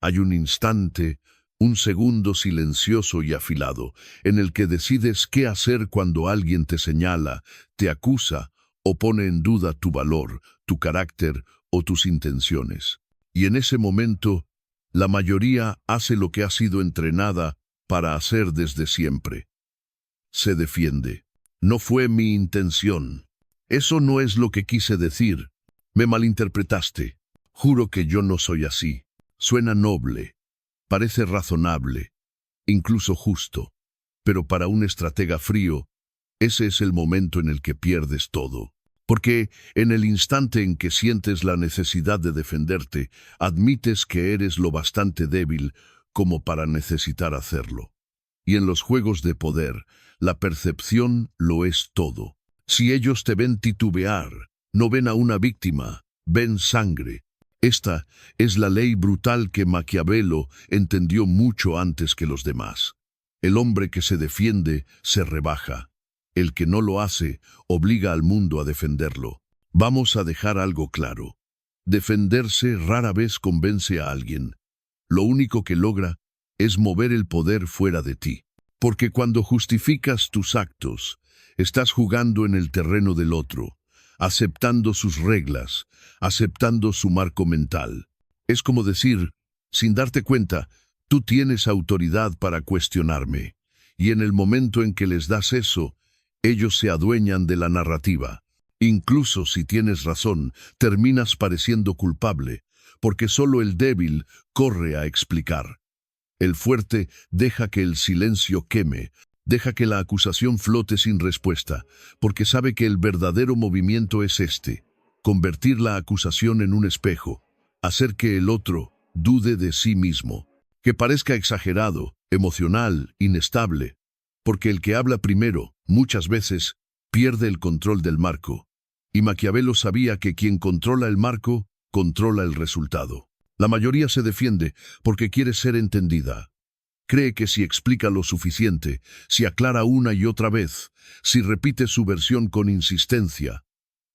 Hay un instante, un segundo silencioso y afilado, en el que decides qué hacer cuando alguien te señala, te acusa o pone en duda tu valor, tu carácter o tus intenciones. Y en ese momento, la mayoría hace lo que ha sido entrenada para hacer desde siempre. Se defiende. No fue mi intención. Eso no es lo que quise decir. Me malinterpretaste. Juro que yo no soy así. Suena noble. Parece razonable, incluso justo, pero para un estratega frío, ese es el momento en el que pierdes todo. Porque en el instante en que sientes la necesidad de defenderte, admites que eres lo bastante débil como para necesitar hacerlo. Y en los juegos de poder, la percepción lo es todo. Si ellos te ven titubear, no ven a una víctima, ven sangre. Esta es la ley brutal que Maquiavelo entendió mucho antes que los demás. El hombre que se defiende se rebaja. El que no lo hace obliga al mundo a defenderlo. Vamos a dejar algo claro. Defenderse rara vez convence a alguien. Lo único que logra es mover el poder fuera de ti. Porque cuando justificas tus actos, estás jugando en el terreno del otro, aceptando sus reglas, aceptando su marco mental. Es como decir, sin darte cuenta, tú tienes autoridad para cuestionarme, y en el momento en que les das eso, ellos se adueñan de la narrativa. Incluso si tienes razón, terminas pareciendo culpable, porque solo el débil corre a explicar. El fuerte deja que el silencio queme, deja que la acusación flote sin respuesta, porque sabe que el verdadero movimiento es este: convertir la acusación en un espejo, hacer que el otro dude de sí mismo, que parezca exagerado, emocional, inestable, porque el que habla primero, muchas veces, pierde el control del marco. Y Maquiavelo sabía que quien controla el marco, controla el resultado. La mayoría se defiende porque quiere ser entendida. Cree que si explica lo suficiente, si aclara una y otra vez, si repite su versión con insistencia,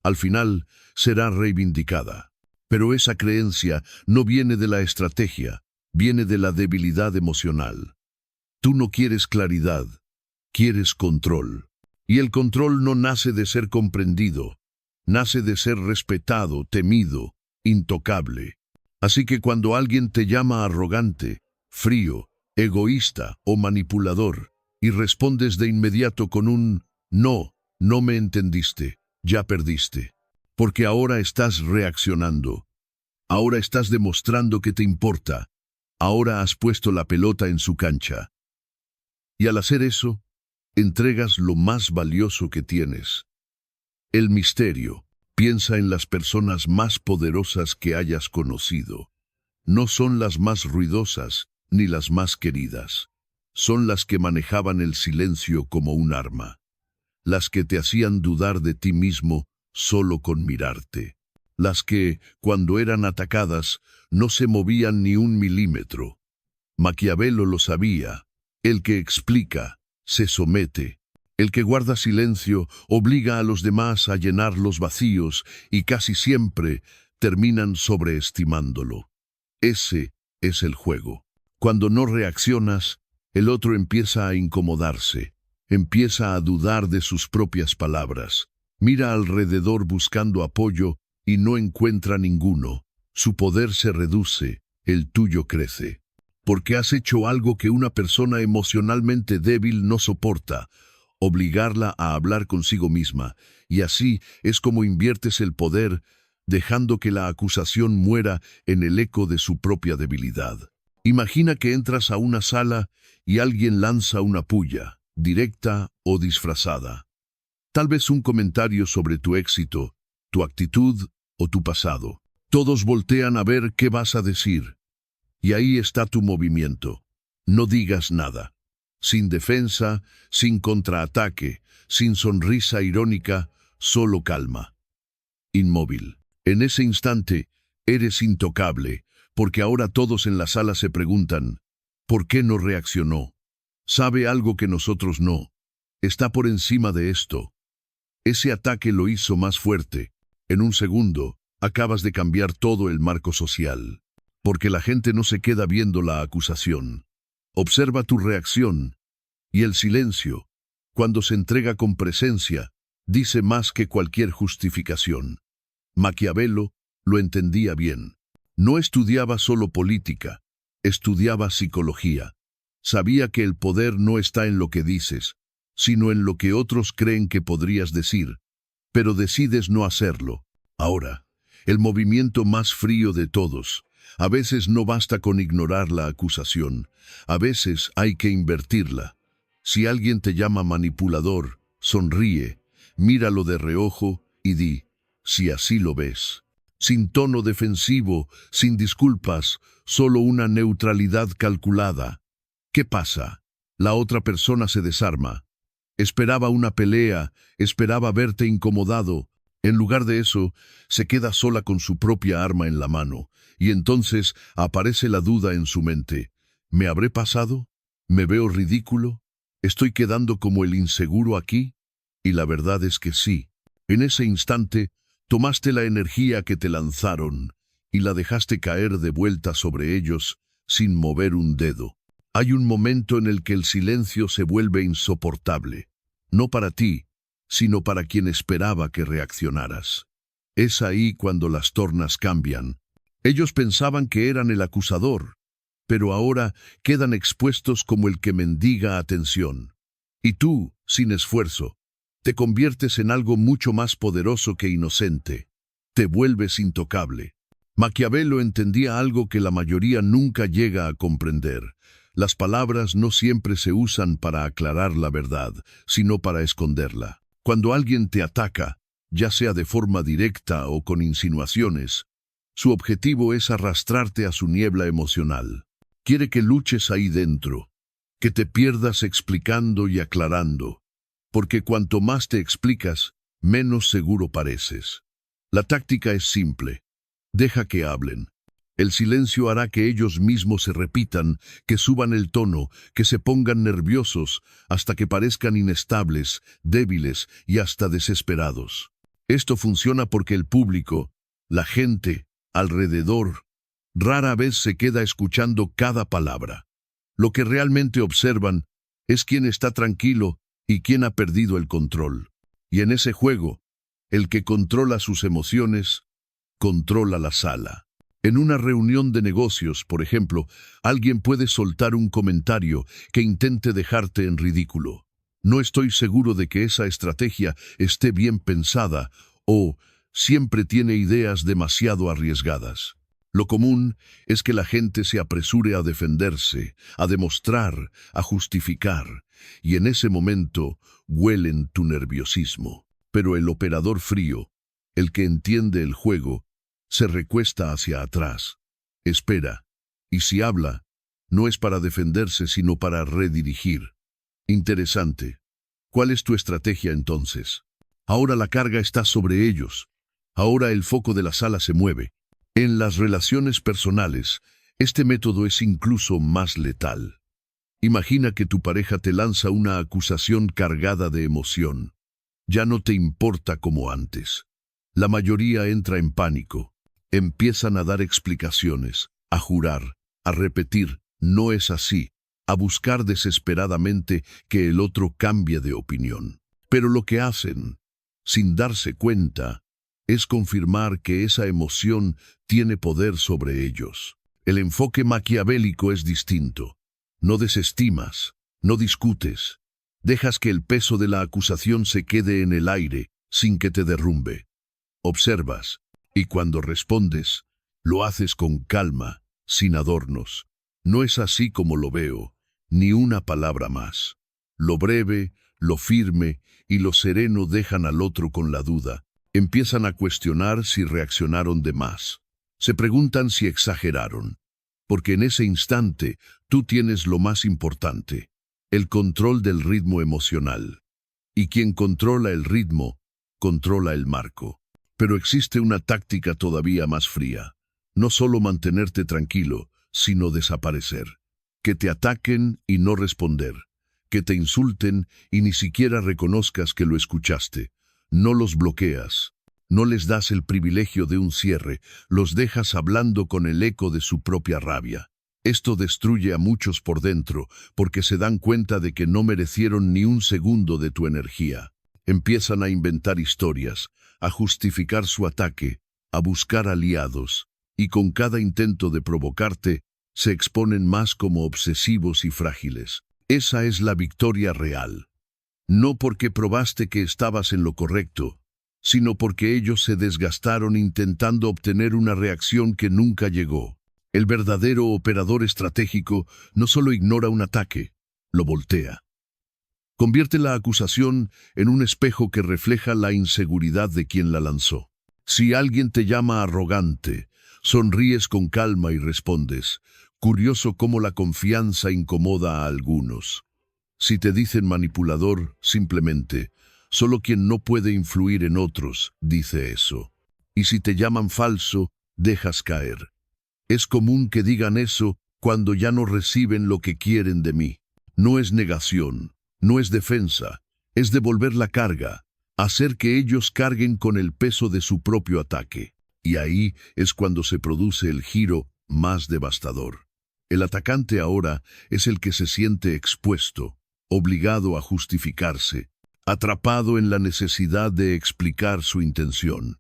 al final será reivindicada. Pero esa creencia no viene de la estrategia, viene de la debilidad emocional. Tú no quieres claridad, quieres control. Y el control no nace de ser comprendido, nace de ser respetado, temido, intocable. Así que cuando alguien te llama arrogante, frío, egoísta o manipulador, y respondes de inmediato con un no, no me entendiste, ya perdiste. Porque ahora estás reaccionando. Ahora estás demostrando que te importa. Ahora has puesto la pelota en su cancha. Y al hacer eso, entregas lo más valioso que tienes. El misterio. Piensa en las personas más poderosas que hayas conocido. No son las más ruidosas ni las más queridas. Son las que manejaban el silencio como un arma. Las que te hacían dudar de ti mismo solo con mirarte. Las que, cuando eran atacadas, no se movían ni un milímetro. Maquiavelo lo sabía. El que explica, se somete. El que guarda silencio obliga a los demás a llenar los vacíos y casi siempre terminan sobreestimándolo. Ese es el juego. Cuando no reaccionas, el otro empieza a incomodarse, empieza a dudar de sus propias palabras. Mira alrededor buscando apoyo y no encuentra ninguno. Su poder se reduce, el tuyo crece. Porque has hecho algo que una persona emocionalmente débil no soporta: obligarla a hablar consigo misma, y así es como inviertes el poder, dejando que la acusación muera en el eco de su propia debilidad. Imagina que entras a una sala y alguien lanza una puya, directa o disfrazada. Tal vez un comentario sobre tu éxito, tu actitud o tu pasado. Todos voltean a ver qué vas a decir. Y ahí está tu movimiento. No digas nada. Sin defensa, sin contraataque, sin sonrisa irónica, solo calma. Inmóvil. En ese instante, eres intocable, porque ahora todos en la sala se preguntan, ¿por qué no reaccionó? Sabe algo que nosotros no. Está por encima de esto. Ese ataque lo hizo más fuerte. En un segundo, acabas de cambiar todo el marco social. porque la gente no se queda viendo la acusación. Observa tu reacción, y el silencio, cuando se entrega con presencia, dice más que cualquier justificación. Maquiavelo lo entendía bien. No estudiaba solo política, estudiaba psicología. Sabía que el poder no está en lo que dices, sino en lo que otros creen que podrías decir, pero decides no hacerlo. Ahora, el movimiento más frío de todos. A veces no basta con ignorar la acusación, a veces hay que invertirla. Si alguien te llama manipulador, sonríe, míralo de reojo y di, si así lo ves. Sin tono defensivo, sin disculpas, solo una neutralidad calculada. ¿Qué pasa? La otra persona se desarma. Esperaba una pelea, esperaba verte incomodado. En lugar de eso, se queda sola con su propia arma en la mano, y entonces aparece la duda en su mente. ¿Me habré pasado? ¿Me veo ridículo? ¿Estoy quedando como el inseguro aquí? Y la verdad es que sí. En ese instante, tomaste la energía que te lanzaron y la dejaste caer de vuelta sobre ellos sin mover un dedo. Hay un momento en el que el silencio se vuelve insoportable, no para ti, sino para quien esperaba que reaccionaras. Es ahí cuando las tornas cambian. Ellos pensaban que eran el acusador, pero ahora quedan expuestos como el que mendiga atención. Y tú, sin esfuerzo, te conviertes en algo mucho más poderoso que inocente. Te vuelves intocable. Maquiavelo entendía algo que la mayoría nunca llega a comprender. Las palabras no siempre se usan para aclarar la verdad, sino para esconderla. Cuando alguien te ataca, ya sea de forma directa o con insinuaciones, su objetivo es arrastrarte a su niebla emocional. Quiere que luches ahí dentro, que te pierdas explicando y aclarando, porque cuanto más te explicas, menos seguro pareces. La táctica es simple. Deja que hablen. El silencio hará que ellos mismos se repitan, que suban el tono, que se pongan nerviosos, hasta que parezcan inestables, débiles y hasta desesperados. Esto funciona porque el público, la gente, alrededor, rara vez se queda escuchando cada palabra. Lo que realmente observan es quién está tranquilo y quién ha perdido el control. Y en ese juego, el que controla sus emociones, controla la sala. En una reunión de negocios, por ejemplo, alguien puede soltar un comentario que intente dejarte en ridículo. No estoy seguro de que esa estrategia esté bien pensada o siempre tiene ideas demasiado arriesgadas. Lo común es que la gente se apresure a defenderse, a demostrar, a justificar, y en ese momento huelen tu nerviosismo. Pero el operador frío, el que entiende el juego, se recuesta hacia atrás, espera, y si habla, no es para defenderse sino para redirigir. Interesante. ¿Cuál es tu estrategia entonces? Ahora la carga está sobre ellos. Ahora el foco de la sala se mueve. En las relaciones personales, este método es incluso más letal. Imagina que tu pareja te lanza una acusación cargada de emoción. Ya no te importa como antes. La mayoría entra en pánico. Empiezan a dar explicaciones, a jurar, a repetir, no es así, a buscar desesperadamente que el otro cambie de opinión. Pero lo que hacen, sin darse cuenta, es confirmar que esa emoción tiene poder sobre ellos. El enfoque maquiavélico es distinto. No desestimas, no discutes. Dejas que el peso de la acusación se quede en el aire sin que te derrumbe. Observas. Y cuando respondes, lo haces con calma, sin adornos. No es así como lo veo, ni una palabra más. Lo breve, lo firme y lo sereno dejan al otro con la duda. Empiezan a cuestionar si reaccionaron de más. Se preguntan si exageraron. Porque en ese instante tú tienes lo más importante, el control del ritmo emocional. Y quien controla el ritmo, controla el marco. Pero existe una táctica todavía más fría. No solo mantenerte tranquilo, sino desaparecer. Que te ataquen y no responder. Que te insulten y ni siquiera reconozcas que lo escuchaste. No los bloqueas. No les das el privilegio de un cierre, los dejas hablando con el eco de su propia rabia. Esto destruye a muchos por dentro, porque se dan cuenta de que no merecieron ni un segundo de tu energía. Empiezan a inventar historias, a justificar su ataque, a buscar aliados, y con cada intento de provocarte, se exponen más como obsesivos y frágiles. Esa es la victoria real. No porque probaste que estabas en lo correcto, sino porque ellos se desgastaron intentando obtener una reacción que nunca llegó. El verdadero operador estratégico no solo ignora un ataque, lo voltea. Convierte la acusación en un espejo que refleja la inseguridad de quien la lanzó. Si alguien te llama arrogante, sonríes con calma y respondes, curioso cómo la confianza incomoda a algunos. Si te dicen manipulador, simplemente, solo quien no puede influir en otros dice eso. Y si te llaman falso, dejas caer. Es común que digan eso cuando ya no reciben lo que quieren de mí. No es negación, no es defensa, es devolver la carga, hacer que ellos carguen con el peso de su propio ataque. Y ahí es cuando se produce el giro más devastador. El atacante ahora es el que se siente expuesto, obligado a justificarse, atrapado en la necesidad de explicar su intención.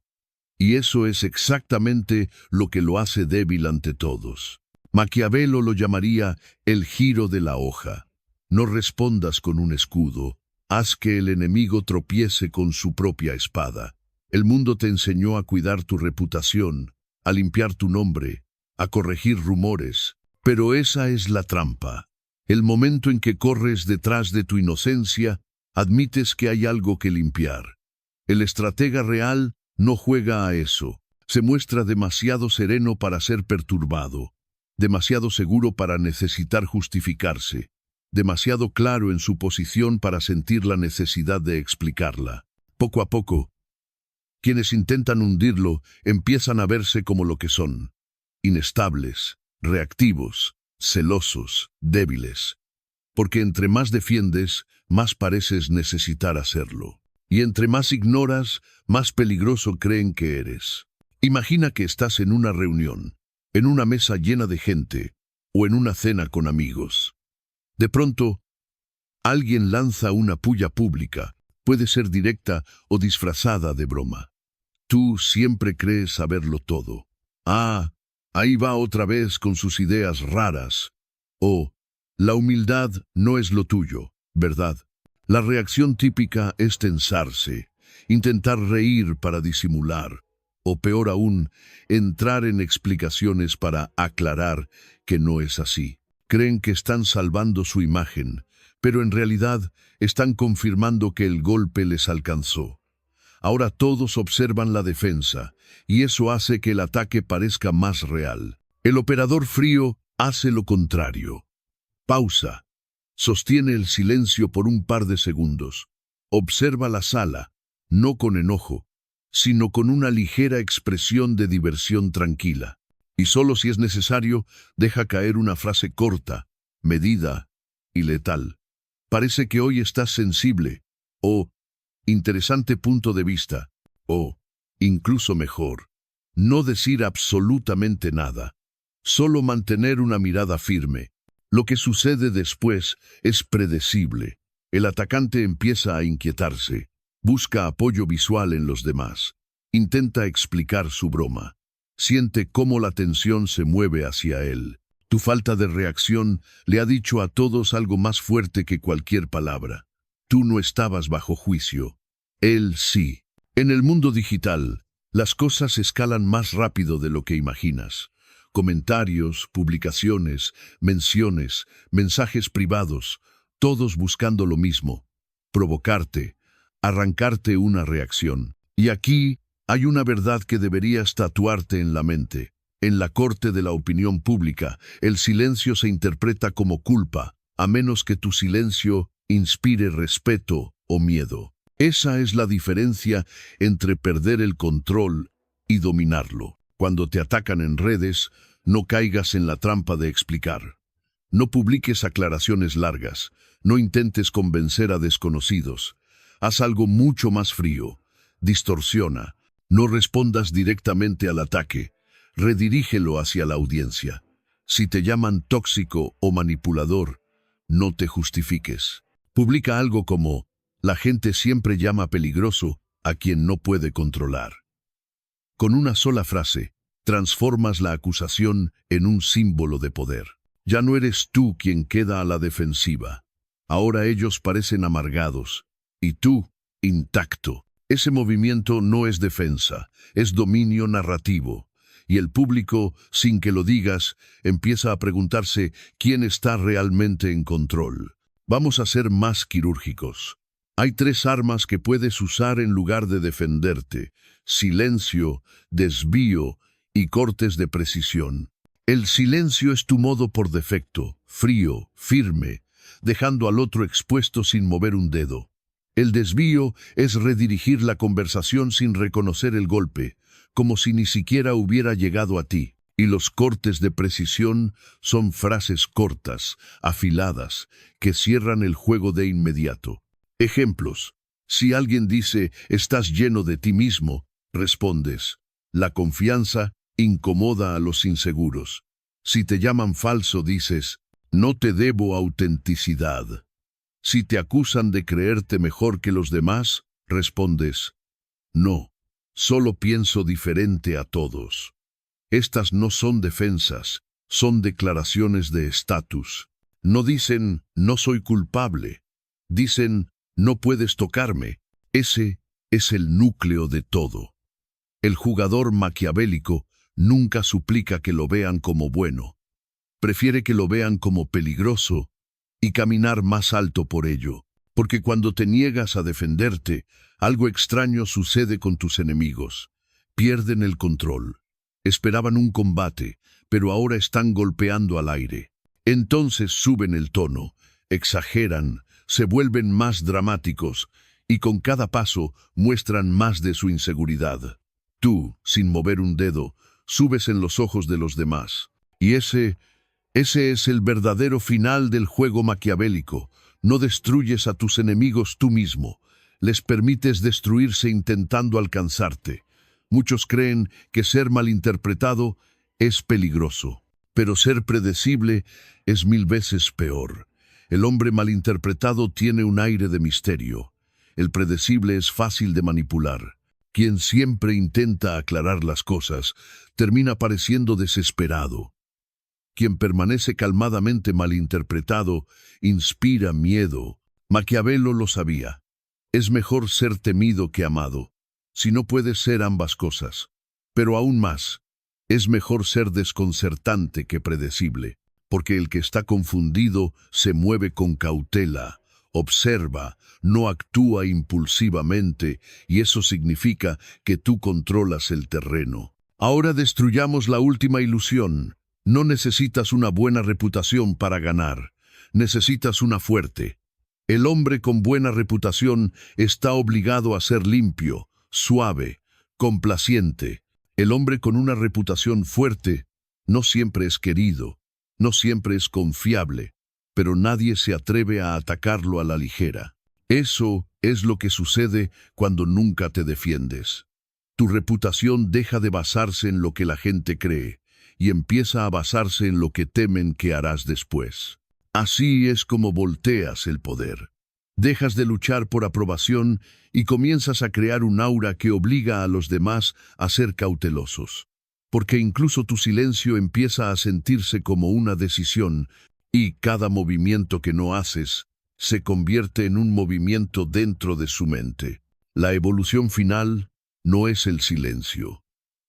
Y eso es exactamente lo que lo hace débil ante todos. Maquiavelo lo llamaría el giro de la hoja. No respondas con un escudo, haz que el enemigo tropiece con su propia espada. El mundo te enseñó a cuidar tu reputación, a limpiar tu nombre, a corregir rumores, pero esa es la trampa. El momento en que corres detrás de tu inocencia, admites que hay algo que limpiar. El estratega real no juega a eso. Se muestra demasiado sereno para ser perturbado, demasiado seguro para necesitar justificarse, demasiado claro en su posición para sentir la necesidad de explicarla. Poco a poco, quienes intentan hundirlo empiezan a verse como lo que son: inestables, reactivos, celosos, débiles. Porque entre más defiendes, más pareces necesitar hacerlo. Y entre más ignoras, más peligroso creen que eres. Imagina que estás en una reunión, en una mesa llena de gente, o en una cena con amigos. De pronto, alguien lanza una pulla pública, puede ser directa o disfrazada de broma. Tú siempre crees saberlo todo. Ah, ahí va otra vez con sus ideas raras. O, la humildad no es lo tuyo, ¿verdad? La reacción típica es tensarse, intentar reír para disimular, o peor aún, entrar en explicaciones para aclarar que no es así. Creen que están salvando su imagen, pero en realidad están confirmando que el golpe les alcanzó. Ahora todos observan la defensa, y eso hace que el ataque parezca más real. El operador frío hace lo contrario. Pausa. Sostiene el silencio por un par de segundos. Observa la sala, no con enojo, sino con una ligera expresión de diversión tranquila. Y solo si es necesario, deja caer una frase corta, medida y letal. Parece que hoy estás sensible, o interesante punto de vista, o incluso mejor, no decir absolutamente nada, solo mantener una mirada firme. Lo que sucede después es predecible. El atacante empieza a inquietarse, busca apoyo visual en los demás, intenta explicar su broma, siente cómo la tensión se mueve hacia él. Tu falta de reacción le ha dicho a todos algo más fuerte que cualquier palabra. Tú no estabas bajo juicio. Él sí. En el mundo digital, las cosas escalan más rápido de lo que imaginas. Comentarios, publicaciones, menciones, mensajes privados, todos buscando lo mismo: provocarte, arrancarte una reacción. Y aquí hay una verdad que deberías tatuarte en la mente. En la corte de la opinión pública, el silencio se interpreta como culpa, a menos que tu silencio inspire respeto o miedo. Esa es la diferencia entre perder el control y dominarlo. Cuando te atacan en redes, no caigas en la trampa de explicar. No publiques aclaraciones largas, no intentes convencer a desconocidos. Haz algo mucho más frío. Distorsiona. No respondas directamente al ataque, redirígelo hacia la audiencia. Si te llaman tóxico o manipulador, no te justifiques. Publica algo como: la gente siempre llama peligroso a quien no puede controlar. Con una sola frase, transformas la acusación en un símbolo de poder. Ya no eres tú quien queda a la defensiva. Ahora ellos parecen amargados, y tú, intacto. Ese movimiento no es defensa, es dominio narrativo. Y el público, sin que lo digas, empieza a preguntarse quién está realmente en control. Vamos a ser más quirúrgicos. Hay 3 armas que puedes usar en lugar de defenderte: silencio, desvío y cortes de precisión. El silencio es tu modo por defecto, frío, firme, dejando al otro expuesto sin mover un dedo. El desvío es redirigir la conversación sin reconocer el golpe, como si ni siquiera hubiera llegado a ti. Y los cortes de precisión son frases cortas, afiladas, que cierran el juego de inmediato. Ejemplos: si alguien dice «estás lleno de ti mismo», respondes: «la confianza incomoda a los inseguros». Si te llaman falso, dices: «no te debo autenticidad». Si te acusan de creerte mejor que los demás, respondes: «no, solo pienso diferente a todos». Estas no son defensas, son declaraciones de estatus. No dicen «no soy culpable», dicen «no puedes tocarme». Ese es el núcleo de todo. El jugador maquiavélico nunca suplica que lo vean como bueno. Prefiere que lo vean como peligroso y caminar más alto por ello. Porque cuando te niegas a defenderte, algo extraño sucede con tus enemigos. Pierden el control. Esperaban un combate, pero ahora están golpeando al aire. Entonces suben el tono, exageran, se vuelven más dramáticos y con cada paso muestran más de su inseguridad. Tú, sin mover un dedo, subes en los ojos de los demás. Y ese es el verdadero final del juego maquiavélico. No destruyes a tus enemigos tú mismo. Les permites destruirse intentando alcanzarte. Muchos creen que ser malinterpretado es peligroso, pero ser predecible es 1000 veces peor. El hombre malinterpretado tiene un aire de misterio. El predecible es fácil de manipular. Quien siempre intenta aclarar las cosas termina pareciendo desesperado. Quien permanece calmadamente malinterpretado inspira miedo. Maquiavelo lo sabía. Es mejor ser temido que amado, si no puedes ser ambas cosas. Pero aún más, es mejor ser desconcertante que predecible, porque el que está confundido se mueve con cautela, observa, no actúa impulsivamente, y eso significa que tú controlas el terreno. Ahora destruyamos la última ilusión. No necesitas una buena reputación para ganar, necesitas una fuerte. El hombre con buena reputación está obligado a ser limpio, suave, complaciente. El hombre con una reputación fuerte no siempre es querido, no siempre es confiable, pero nadie se atreve a atacarlo a la ligera. Eso es lo que sucede cuando nunca te defiendes. Tu reputación deja de basarse en lo que la gente cree y empieza a basarse en lo que temen que harás después. Así es como volteas el poder. Dejas de luchar por aprobación y comienzas a crear un aura que obliga a los demás a ser cautelosos. Porque incluso tu silencio empieza a sentirse como una decisión, y cada movimiento que no haces se convierte en un movimiento dentro de su mente. La evolución final no es el silencio,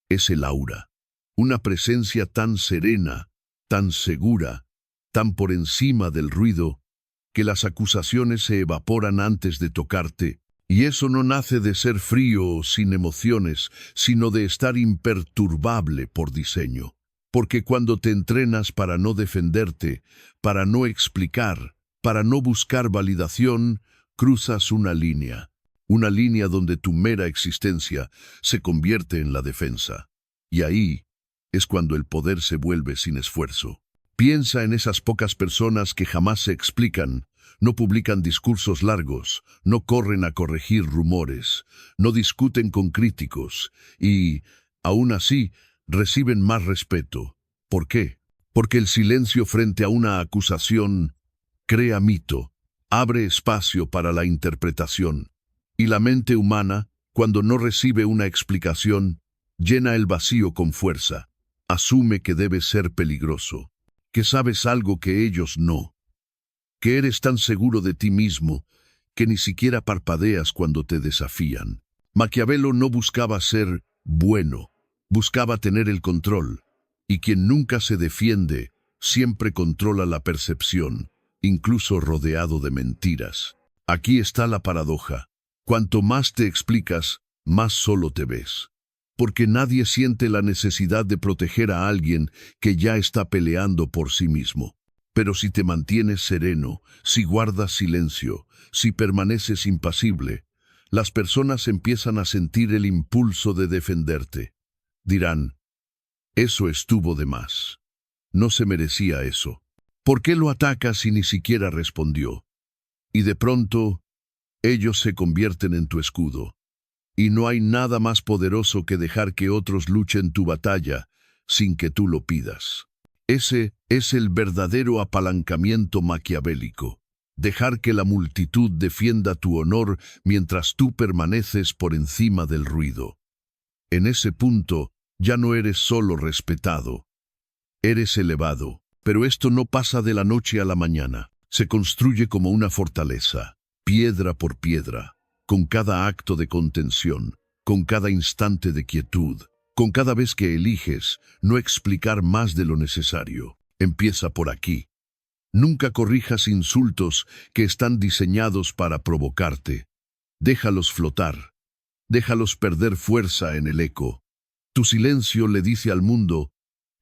es el aura. Una presencia tan serena, tan segura, tan por encima del ruido, que las acusaciones se evaporan antes de tocarte, y eso no nace de ser frío o sin emociones, sino de estar imperturbable por diseño. Porque cuando te entrenas para no defenderte, para no explicar, para no buscar validación, cruzas una línea donde tu mera existencia se convierte en la defensa. Y ahí es cuando el poder se vuelve sin esfuerzo. Piensa en esas pocas personas que jamás se explican, no publican discursos largos, no corren a corregir rumores, no discuten con críticos y, aún así, reciben más respeto. ¿Por qué? Porque el silencio frente a una acusación crea mito, abre espacio para la interpretación, y la mente humana, cuando no recibe una explicación, llena el vacío con fuerza, asume que debe ser peligroso, que sabes algo que ellos no, que eres tan seguro de ti mismo que ni siquiera parpadeas cuando te desafían. Maquiavelo no buscaba ser bueno, buscaba tener el control, y quien nunca se defiende siempre controla la percepción, incluso rodeado de mentiras. Aquí está la paradoja. Cuanto más te explicas, más solo te ves. Porque nadie siente la necesidad de proteger a alguien que ya está peleando por sí mismo. Pero si te mantienes sereno, si guardas silencio, si permaneces impasible, las personas empiezan a sentir el impulso de defenderte. Dirán, eso estuvo de más. No se merecía eso. ¿Por qué lo atacas si ni siquiera respondió? Y de pronto, ellos se convierten en tu escudo. Y no hay nada más poderoso que dejar que otros luchen tu batalla sin que tú lo pidas. Ese es el verdadero apalancamiento maquiavélico. Dejar que la multitud defienda tu honor mientras tú permaneces por encima del ruido. En ese punto, ya no eres solo respetado. Eres elevado. Pero esto no pasa de la noche a la mañana. Se construye como una fortaleza, piedra por piedra, con cada acto de contención, con cada instante de quietud, con cada vez que eliges no explicar más de lo necesario. Empieza por aquí. Nunca corrijas insultos que están diseñados para provocarte. Déjalos flotar. Déjalos perder fuerza en el eco. Tu silencio le dice al mundo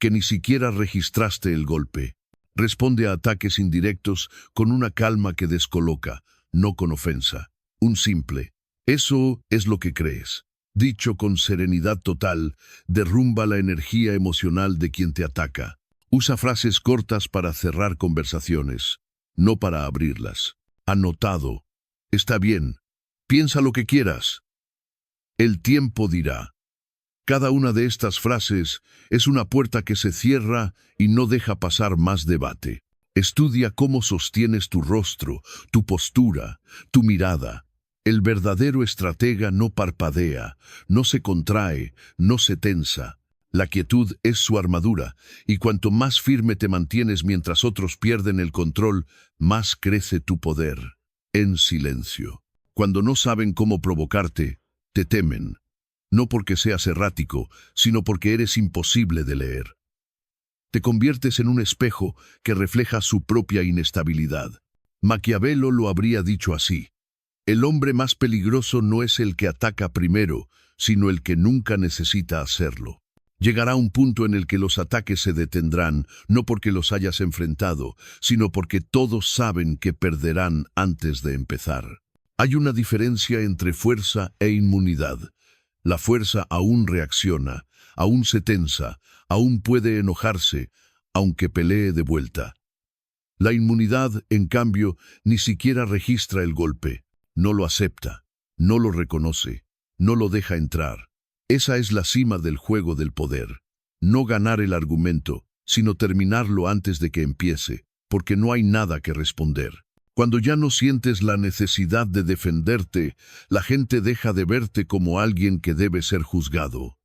que ni siquiera registraste el golpe. Responde a ataques indirectos con una calma que descoloca, no con ofensa. Un simple, eso es lo que crees, dicho con serenidad total, derrumba la energía emocional de quien te ataca. Usa frases cortas para cerrar conversaciones, no para abrirlas. Anotado. Está bien. Piensa lo que quieras. El tiempo dirá. Cada una de estas frases es una puerta que se cierra y no deja pasar más debate. Estudia cómo sostienes tu rostro, tu postura, tu mirada. El verdadero estratega no parpadea, no se contrae, no se tensa. La quietud es su armadura, y cuanto más firme te mantienes mientras otros pierden el control, más crece tu poder. En silencio. Cuando no saben cómo provocarte, te temen. No porque seas errático, sino porque eres imposible de leer. Te conviertes en un espejo que refleja su propia inestabilidad. Maquiavelo lo habría dicho así. El hombre más peligroso no es el que ataca primero, sino el que nunca necesita hacerlo. Llegará un punto en el que los ataques se detendrán, no porque los hayas enfrentado, sino porque todos saben que perderán antes de empezar. Hay una diferencia entre fuerza e inmunidad. La fuerza aún reacciona, aún se tensa, aún puede enojarse, aunque pelee de vuelta. La inmunidad, en cambio, ni siquiera registra el golpe, no lo acepta, no lo reconoce, no lo deja entrar. Esa es la cima del juego del poder. No ganar el argumento, sino terminarlo antes de que empiece, porque no hay nada que responder. Cuando ya no sientes la necesidad de defenderte, la gente deja de verte como alguien que debe ser juzgado.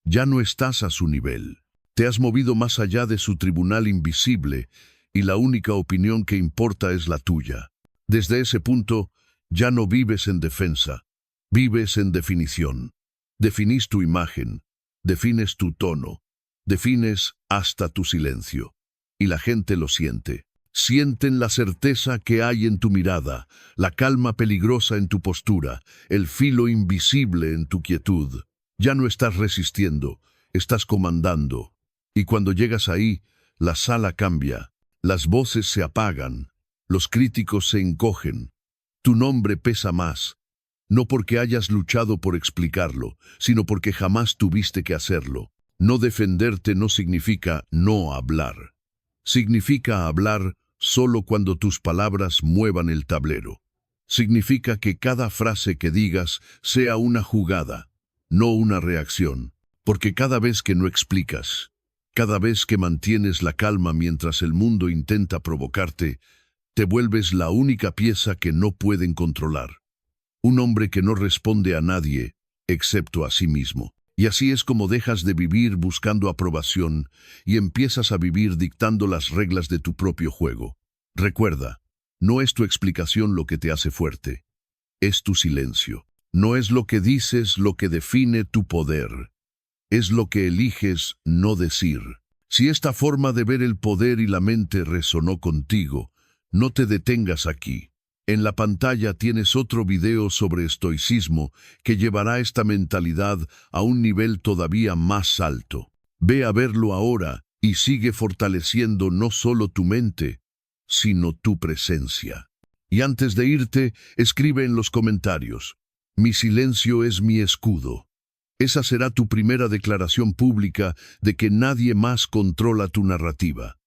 Ya no estás a su nivel. Te has movido más allá de su tribunal invisible y la única opinión que importa es la tuya. Desde ese punto, ya no vives en defensa, vives en definición. Definís tu imagen, defines tu tono, defines hasta tu silencio. Y la gente lo siente. Sienten la certeza que hay en tu mirada, la calma peligrosa en tu postura, el filo invisible en tu quietud. Ya no estás resistiendo, estás comandando. Y cuando llegas ahí, la sala cambia, las voces se apagan, los críticos se encogen. Tu nombre pesa más, no porque hayas luchado por explicarlo, sino porque jamás tuviste que hacerlo. No defenderte no significa no hablar. Significa hablar solo cuando tus palabras muevan el tablero. Significa que cada frase que digas sea una jugada, no una reacción, porque cada vez que no explicas, cada vez que mantienes la calma mientras el mundo intenta provocarte, te vuelves la única pieza que no pueden controlar. Un hombre que no responde a nadie, excepto a sí mismo. Y así es como dejas de vivir buscando aprobación y empiezas a vivir dictando las reglas de tu propio juego. Recuerda, no es tu explicación lo que te hace fuerte, es tu silencio. No es lo que dices lo que define tu poder, es lo que eliges no decir. Si esta forma de ver el poder y la mente resonó contigo, no te detengas aquí. En la pantalla tienes otro video sobre estoicismo que llevará esta mentalidad a un nivel todavía más alto. Ve a verlo ahora y sigue fortaleciendo no solo tu mente, sino tu presencia. Y antes de irte, escribe en los comentarios: mi silencio es mi escudo. Esa será tu primera declaración pública de que nadie más controla tu narrativa.